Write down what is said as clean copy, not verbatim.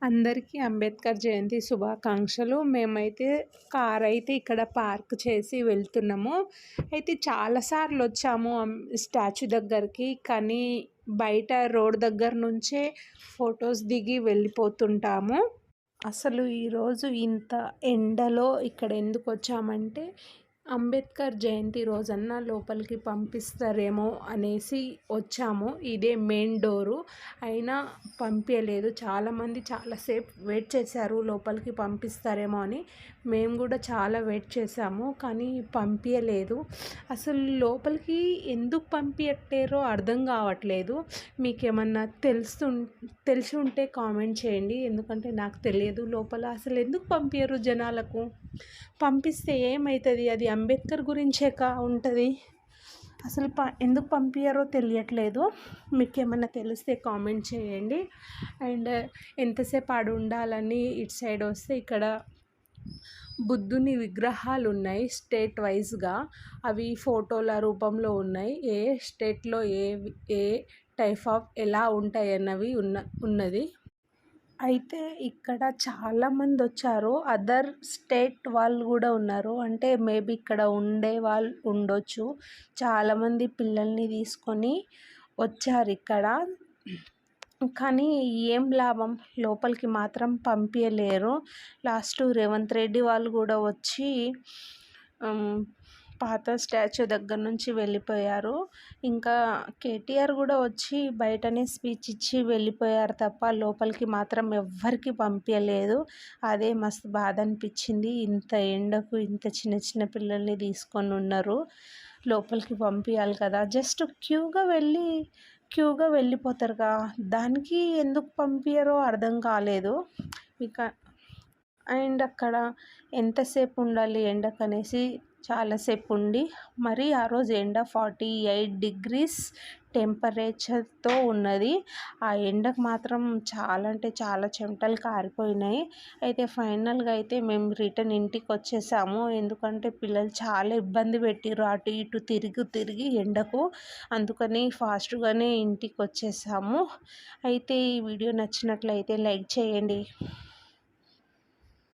అందరికీ అంబేద్కర్ జయంతి శుభాకాంక్షలు. మేమైతే కారైతే ఇక్కడ పార్క్ చేసి వెళ్తున్నాము. అయితే చాలా సార్లొచ్చాము స్టాచ్యూ దగ్గరికి. కానీ బయట రోడ్ దగ్గర నుంచే ఫొటోస్ దిగి వెళ్ళిపోతుంటాము. అసలు ఈరోజు ఇంత ఎండలో ఇక్కడ ఎందుకొచ్చామంటే, అంబేద్కర్ జయంతి రోజన్నా లోపలికి పంపిస్తారేమో అనేసి వచ్చాము. ఇదే మెయిన్ డోరు. అయినా పంపియలేదు. చాలామంది చాలాసేపు వెయిట్ చేశారు లోపలికి పంపిస్తారేమో అని. మేము కూడా చాలా వెయిట్ చేశాము, కానీ పంపియలేదు. అసలు లోపలికి ఎందుకు పంపియట్లేరో అర్థం కావట్లేదు. మీకేమన్నా తెలిసి ఉంటే కామెంట్ చేయండి. ఎందుకంటే నాకు తెలియదు లోపల అసలు ఎందుకు పంపియరు జనాలకు. పంపిస్తే ఏమవుతుంది? అది అంబేద్కర్ గురించే ఉంటుంది. అసలు ఎందుకు పంపించారో తెలియట్లేదు. మీకు ఏమన్నా తెలిస్తే కామెంట్ చేయండి. అండ్ ఎంతసేపు ఆడ ఉండాలని ఇటు సైడ్ వస్తే ఇక్కడ బుద్ధుని విగ్రహాలు ఉన్నాయి స్టేట్ వైజ్గా. అవి ఫోటోల రూపంలో ఉన్నాయి. ఏ స్టేట్లో ఏ టైప్ ఆఫ్ ఎలా ఉంటాయి అన్నవి ఉన్నది. అయితే ఇక్కడ చాలామంది వచ్చారు. అదర్ స్టేట్ వాళ్ళు కూడా ఉన్నారు. అంటే మేబీ ఇక్కడ ఉండే వాళ్ళు ఉండొచ్చు. చాలామంది పిల్లల్ని తీసుకొని వచ్చారు ఇక్కడ. కానీ ఏం లాభం, లోపలికి మాత్రం పంపించలేరు. లాస్ట్ రేవంత్ రెడ్డి వాళ్ళు కూడా వచ్చి పాత స్టాచ్యూ దగ్గర నుంచి వెళ్ళిపోయారు. ఇంకా కేటీఆర్ కూడా వచ్చి బయటనే స్పీచ్ ఇచ్చి వెళ్ళిపోయారు తప్ప లోపలికి మాత్రం ఎవ్వరికి పంపించలేదు. అదే మస్తు బాధ అనిపించింది. ఇంత ఎండకు ఇంత చిన్న చిన్న పిల్లల్ని తీసుకొని ఉన్నారు. లోపలికి పంపించాలి కదా. జస్ట్ క్యూగా వెళ్ళిపోతారుగా. దానికి ఎందుకు పంపించారో అర్థం కాలేదు. అండ్ అక్కడ ఎంతసేపు ఉండాలి ఎండకనేసి చాలాసేపు ఉండి, మరి ఆ రోజు ఎండ 48 degrees టెంపరేచర్తో ఉన్నది. ఆ ఎండకు మాత్రం చాలా అంటే చాలా చెమటలు కారిపోయినాయి. అయితే ఫైనల్గా అయితే మేము రిటర్న్ ఇంటికి వచ్చేసాము. ఎందుకంటే పిల్లలు చాలా ఇబ్బంది పెట్టిర్రు అటు ఇటు తిరిగి ఎండకు. అందుకని ఫాస్ట్గానే ఇంటికి వచ్చేసాము. అయితే ఈ వీడియో నచ్చినట్లయితే లైక్ చేయండి.